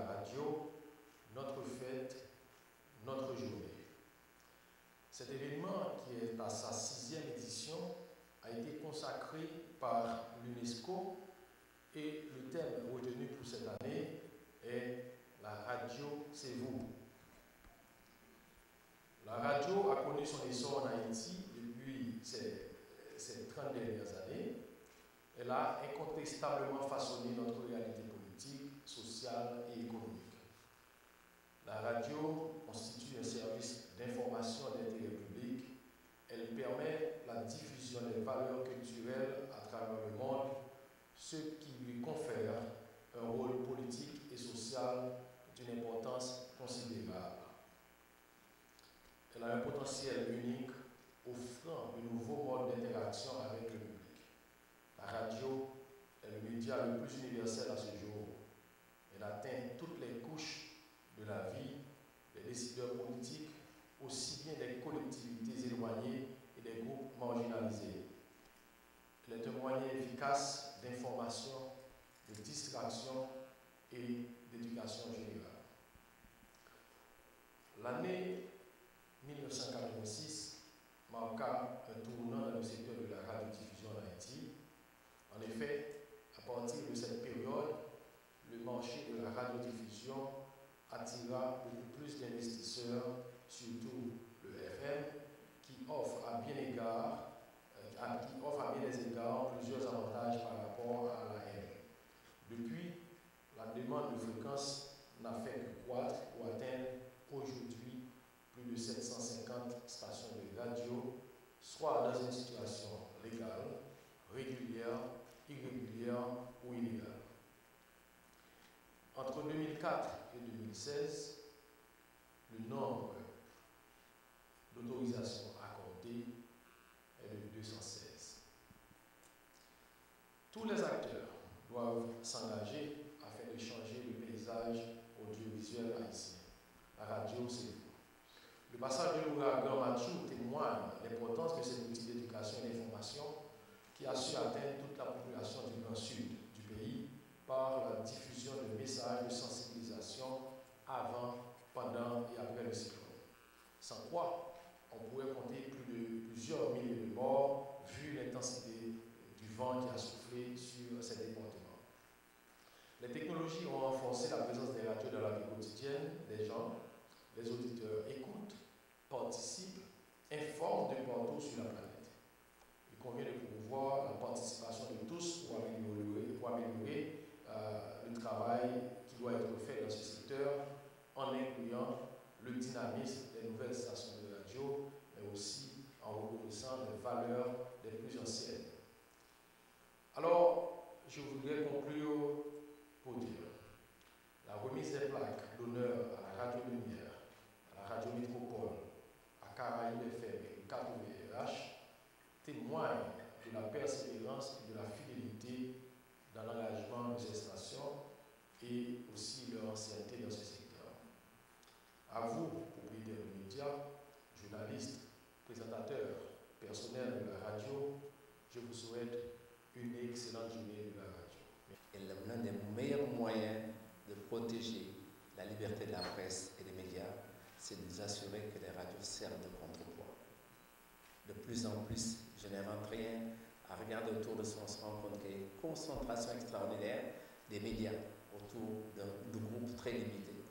radio, notre fête, notre journée. Cet événement, qui est à sa 6e édition, a été consacré par l'UNESCO et le thème retenu pour cette année est « La radio, c'est vous ». La radio a connu son essor en Haïti depuis ces 30 dernières années. Elle a incontestablement façonné notre réalité politique, sociale et économique. La radio constitue un service d'information d'intérêt public. Elle permet la diffusion des valeurs culturelles à travers le monde, ce qui lui confère un rôle politique et social d'une importance considérable. Elle a un potentiel unique, offrant de nouveaux modes d'interaction avec le public. La radio est le média le plus universel à ce jour. Elle atteint toutes les couches de la vie des décideurs politiques, aussi bien des collectivités éloignées et des groupes marginalisés. Elle est un moyen efficace d'information, de distraction et d'éducation générale. L'année 1986 marqua un tournant dans le secteur de la radiodiffusion en Haïti. En effet, à partir de cette période, le marché de la radiodiffusion attira beaucoup plus d'investisseurs, surtout le FM, qui offre à bien des égards plusieurs avantages par rapport à la AM. Depuis, la demande de fréquence n'a fait que croître pour atteindre aujourd'hui plus de 750 stations de radio, soit dans une situation légale, régulière, irrégulière ou illégale. Entre 2004 et 2016, le nombre d'autorisations accordées est de 216. Tous les acteurs doivent s'engager afin de changer le paysage audiovisuel haïtien. La radio, c'est vous. Le passage de l'ouragan Mathieu témoigne l'importance de cet outil d'éducation et d'information qui a su atteindre toute la population du Grand Sud du pays par la diffusion de messages de sensibilisation avant, pendant et après le cyclone. Sans quoi, on pourrait compter plusieurs milliers de morts vu l'intensité du vent qui a soufflé sur ces départements. Les technologies ont renforcé la présence des radios dans la vie quotidienne des gens. Les auditeurs écoutent, participent, informent de partout sur la planète. Il convient de promouvoir la participation de tous pour améliorer le travail qui doit être fait dans ce secteur en incluant le dynamisme des nouvelles stations de radio, mais aussi en reconnaissant les valeurs des plus anciennes. Alors, je voudrais conclure pour dire la remise des plaques d'honneur à la Radio Lumière, à la Radio Métropole, à Caraïbes FM et 4VRH témoigne de la persévérance et de la fidélité dans l'engagement de ces stations et aussi leur ancienneté dans ce secteur. À vous, propriétaires de médias, journalistes, présentateurs, personnel de la radio, je vous souhaite une excellente journée de la radio. Et l'un des meilleurs moyens de protéger la liberté de la presse et des médias, c'est de nous assurer que les radios servent de contrepoids. De plus en plus, je n'invente rien. À regarder autour de soi, on se rend compte qu'il y a une concentration extraordinaire des médias autour de groupes très limités.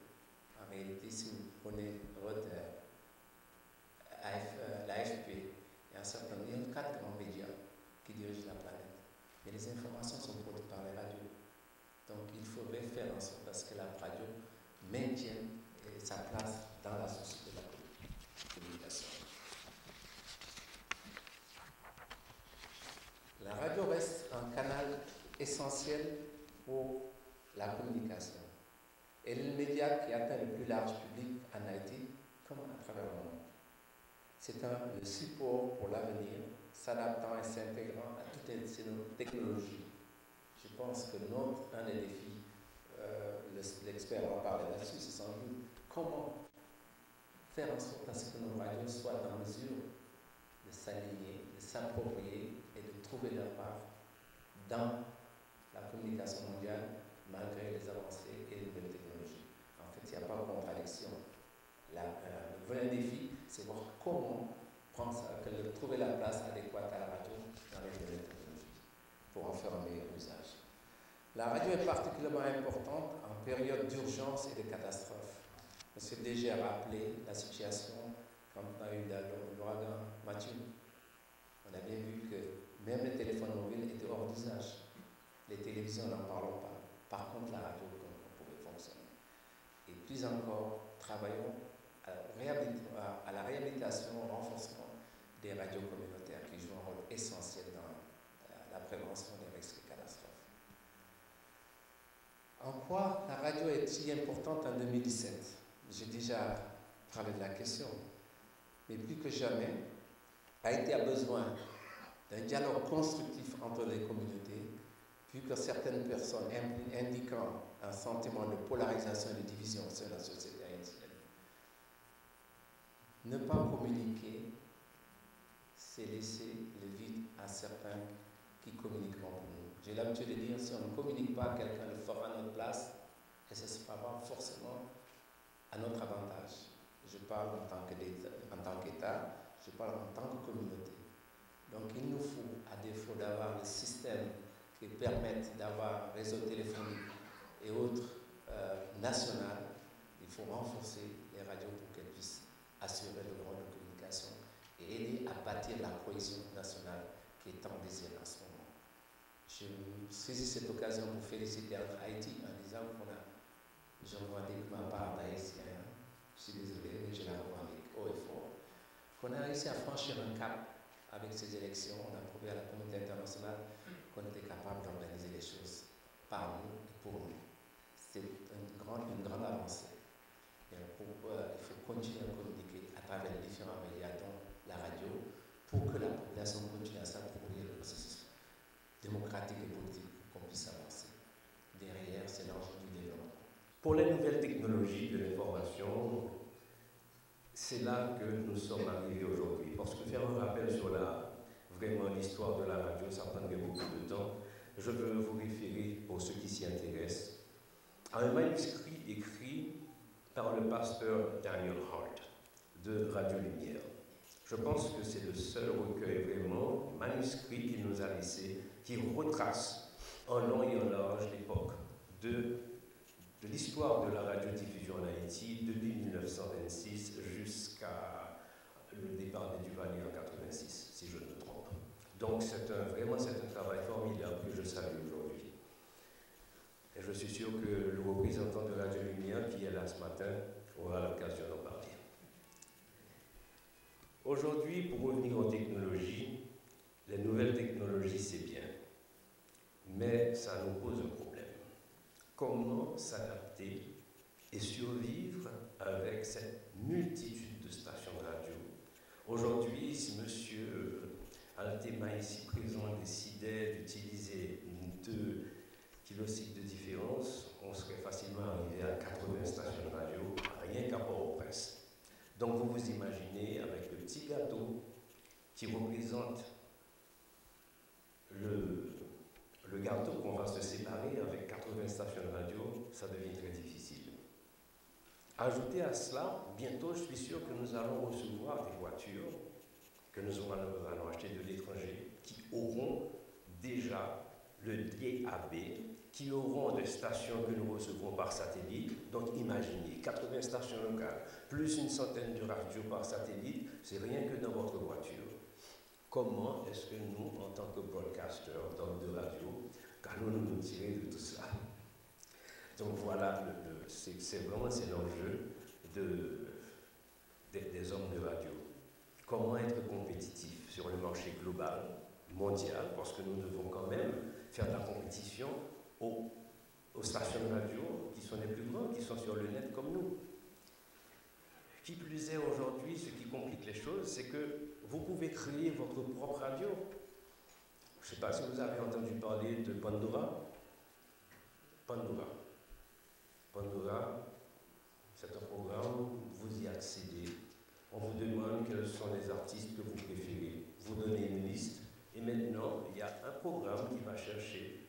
En réalité, si vous prenez l'AFP, il y a 4 grands médias qui dirigent la planète. Mais les informations sont produites par les radios. Donc il faudrait faire en sorte que la radio maintienne sa place dans la société de la communication. La radio reste un canal essentiel pour la communication. Elle est le média qui atteint le plus large public en Haïti comme à travers le monde. C'est le support pour l'avenir, s'adaptant et s'intégrant à toutes ces technologies. Je pense que un des défis, l'expert va parler là-dessus, c'est sans doute comment faire en sorte à ce que nos radios soient en mesure de s'aligner, de s'approprier et de trouver leur part dans la communication mondiale malgré les avancées et les nouvelles technologies. trouver la place adéquate à la radio dans les nouvelles technologies pour en faire un meilleur usage. La radio est particulièrement importante en période d'urgence et de catastrophe. M. DG a rappelé la situation quand on a eu l'ouragan Mathieu. On a bien vu que même les téléphones mobiles étaient hors d'usage. Les télévisions, n'en parlons pas. Par contre, la radio, on pouvait fonctionner. Et plus encore, travaillons à la réhabilitation, au renforcement des radios communautaires qui jouent un rôle essentiel dans la prévention des risques et catastrophes. En quoi la radio est si importante en 2017? J'ai déjà parlé de la question, mais plus que jamais, Haïti a besoin d'un dialogue constructif entre les communautés, vu que certaines personnes indiquant un sentiment de polarisation et de division au sein de la société haïtienne. Ne pas communiquer, c'est laisser le vide à certains qui communiqueront pour nous. J'ai l'habitude de dire, si on ne communique pas, quelqu'un le fera à notre place, et ce ne sera pas forcément à notre avantage. Je parle en tant qu'État, je parle en tant que communauté. Donc il nous faut, à défaut d'avoir le système qui permettent d'avoir un réseau téléphonique et autres national, il faut renforcer les radios pour qu'elles puissent assurer le rôle de communication et aider à bâtir la cohésion nationale qui est tant désirée en ce moment. Je saisis cette occasion pour féliciter Haïti en disant qu'on a, je revendique ma part d'haïtien, je suis désolé, mais je la revendique haut et fort, qu'on a réussi à franchir un cap avec ces élections. On a prouvé à la communauté internationale qu'on était capable d'organiser les choses par nous et pour nous. C'est une grande avancée. Et il faut continuer à communiquer à travers les différents médias, dont la radio, pour que la population continue à s'approprier le processus démocratique et politique pour qu'on puisse avancer. Derrière, c'est l'enjeu du développement. Pour les nouvelles technologies de l'information, c'est là que nous sommes arrivés aujourd'hui. Parce que faire un rappel sur vraiment l'histoire de la radio, ça prendrait beaucoup de temps. Je veux vous référer, pour ceux qui s'y intéressent, à un manuscrit écrit par le pasteur Daniel Hart de Radio Lumière. Je pense que c'est le seul recueil vraiment manuscrit qu'il nous a laissé, qui retrace en long et en large l'époque de l'histoire de la radiodiffusion en Haïti depuis 1926 jusqu'à le départ des Duvalier en 86, si je ne me trompe. Donc vraiment c'est un travail formidable que je salue aujourd'hui. Et je suis sûr que le représentant de Radio Lumière qui est là ce matin aura l'occasion d'en parler. Aujourd'hui, pour revenir aux technologies, les nouvelles technologies c'est bien, mais ça nous pose un problème. Comment s'adapter et survivre avec cette multitude de stations de radio? Aujourd'hui, si M. Altema ici présent décidait d'utiliser 2 kilocycles de différence, on serait facilement arrivé à 80 stations de radio, rien qu'à Port-au-Prince. Donc vous vous imaginez avec le petit gâteau qui représente le gâteau qu'on va se séparer avec 80 stations de radio, ça devient très difficile. Ajoutez à cela, bientôt je suis sûr que nous allons recevoir des voitures que nous allons acheter de l'étranger qui auront déjà le DAB, qui auront des stations que nous recevons par satellite. Donc imaginez, 80 stations locales, plus une centaine de radios par satellite, c'est rien que dans votre voiture. Comment est-ce que nous, en tant que broadcasters, d'hommes de radio, allons-nous nous tirer de tout cela? Donc voilà, c'est vraiment l'enjeu des hommes de radio. Comment être compétitif sur le marché global, mondial, parce que nous devons quand même faire de la compétition aux stations de radio qui sont les plus grandes, qui sont sur le net comme nous. Qui plus est aujourd'hui, ce qui complique les choses, c'est que vous pouvez créer votre propre radio. Je ne sais pas si vous avez entendu parler de Pandora. Pandora, c'est un programme, vous y accédez. On vous demande quels sont les artistes que vous préférez. Vous donnez une liste et maintenant, il y a un programme qui va chercher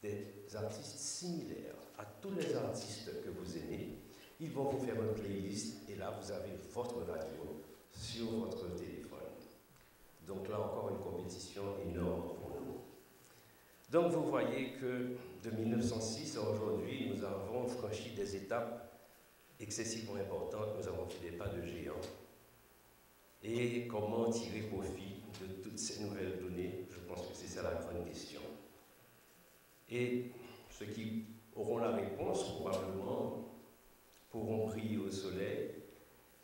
des artistes similaires à tous les artistes que vous aimez. Ils vont vous faire une playlist et là, vous avez votre radio sur votre téléphone. Donc là encore, une compétition énorme pour nous. Donc vous voyez que de 1906 à aujourd'hui, nous avons franchi des étapes excessivement importantes, nous avons fait des pas de géant. Et comment tirer profit de toutes ces nouvelles données? Je pense que c'est ça la grande question. Et ceux qui auront la réponse, probablement, pourront briller au soleil.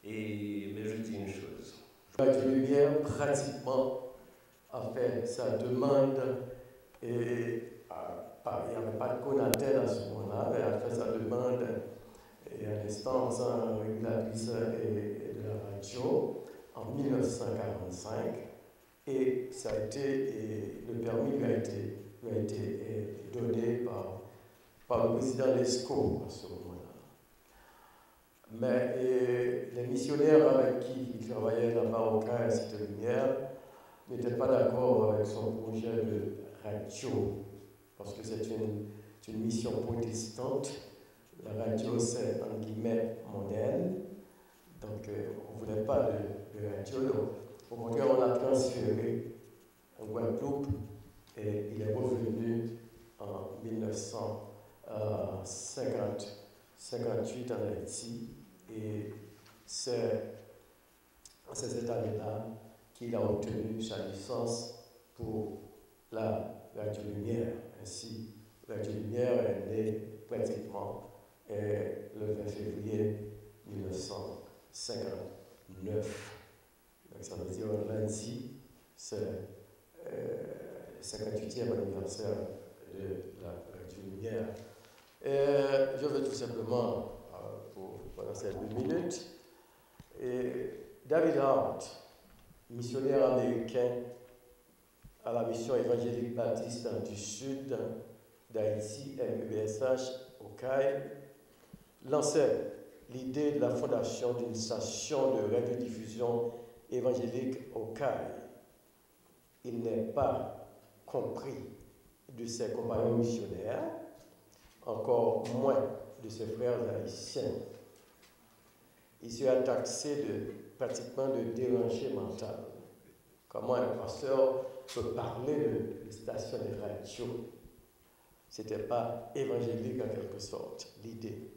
Mais je dis une chose. La lumière, pratiquement, a fait sa demande et il n'y avait pas de Conatel à ce moment-là, mais a fait sa demande et à l'instance régulatrice et de la radio en 1945 et ça a été, le permis lui a été donné par le président Lescaut à ce moment-là. Mais les missionnaires avec qui il travaillait là-bas au Caire à cette lumière n'étaient pas d'accord avec son projet de radio, parce que c'est une mission protestante. La radio, c'est en guillemets moderne, donc on ne voulait pas de radio. Donc, au contraire, on l'a transféré en Guadeloupe et il est revenu en 1958 en Haïti. Et c'est cette année-là qu'il a obtenu sa licence pour la radio-lumière. Ainsi, la radio-lumière est née pratiquement le 20 février 1959. Donc ça veut dire lundi, c'est le 58e anniversaire de la radio-lumière. Je veux tout simplement, pendant ces 2 minutes, David Hart, missionnaire américain à la mission évangélique baptiste du sud d'Haïti, MEBSH, au Caire, lançait l'idée de la fondation d'une station de radiodiffusion évangélique au Caire. Il n'est pas compris de ses compagnons missionnaires, encore moins de ses frères haïtiens. Il se a taxé pratiquement de dérangé mental. Comment un pasteur peut parler de station de radio? Ce n'était pas évangélique en quelque sorte, l'idée.